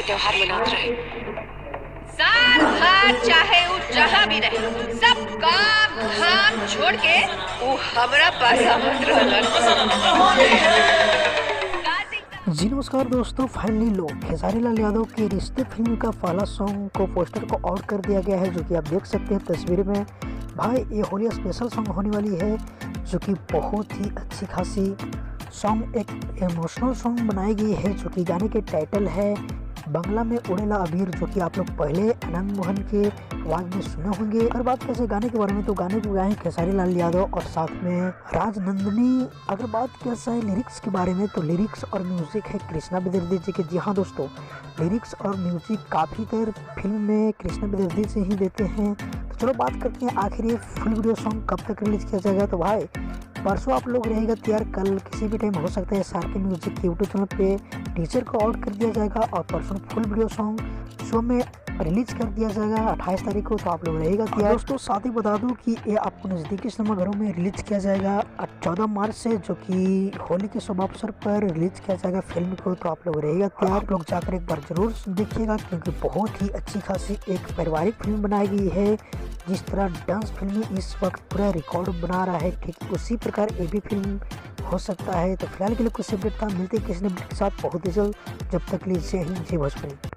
त्योहार मनाते रहे। साल भर चाहे वो जहाँ भी रहे, सब काम धाम छोड़ के वो हमरा पास आवत रहलन। जी नमस्कार दोस्तों, फाइनली लोग खेसारी लाल यादव के रिश्ते फिल्म का पहला सॉन्ग को पोस्टर को आउट कर दिया गया है, जो कि आप देख सकते हैं तस्वीर में। भाई ये होली स्पेशल सॉन्ग होने वाली है, जो कि बहुत ही अच्छी खासी सॉन्ग, एक इमोशनल सॉन्ग बनाई गई है, जो कि गाने के टाइटल है बंगला में उड़ेला अबीर, जो कि आप लोग पहले आनंद मोहन के आवाज में सुने होंगे। अगर बात कैसे गाने के बारे में, तो गाने को गाए खेसारी लाल यादव और साथ में राजनंदनी। अगर बात कैसा है लिरिक्स के बारे में, तो लिरिक्स और म्यूजिक है कृष्णा बेदर्दी जी के। जी हाँ दोस्तों, लिरिक्स और म्यूजिक काफ़ी देर फिल्म में कृष्णा बेदर्दी से ही देते हैं। तो चलो बात करते हैं आखिर ये फुल वीडियो सॉन्ग कब तक रिलीज किया जाएगा। तो भाई परसों आप लोग रहेगा तैयार, कल किसी भी टाइम हो सकता है सार के म्यूजिक के यूट्यूब चैनल पे टीचर को आउट कर दिया जाएगा और परसों फुल वीडियो सॉन्ग शो में रिलीज कर दिया जाएगा 28 तारीख को। तो आप लोग रहेगा तैयार। दोस्तों साथ ही बता दूं कि ये आपको नज़दीकी सिनेमाघरों में रिलीज किया जाएगा 14 मार्च से, जो कि होली के शुभ अवसर पर रिलीज किया जाएगा फिल्म को। तो आप लोग रहेगा तैयार, आप लोग जाकर एक बार जरूर देखिएगा, क्योंकि बहुत ही अच्छी खासी एक पारिवारिक फिल्म बनाई गई है। जिस तरह डांस फिल्म इस वक्त पूरा रिकॉर्ड बना रहा है, ठीक उसी प्रकार ये भी फिल्म हो सकता है। तो फिलहाल के लिए कुछ अपडेट था, मिलते हैं किसी अपडेट के साथ बहुत ही जल्द। जब तक के लिए जय हिंद, जय भोजपुरी।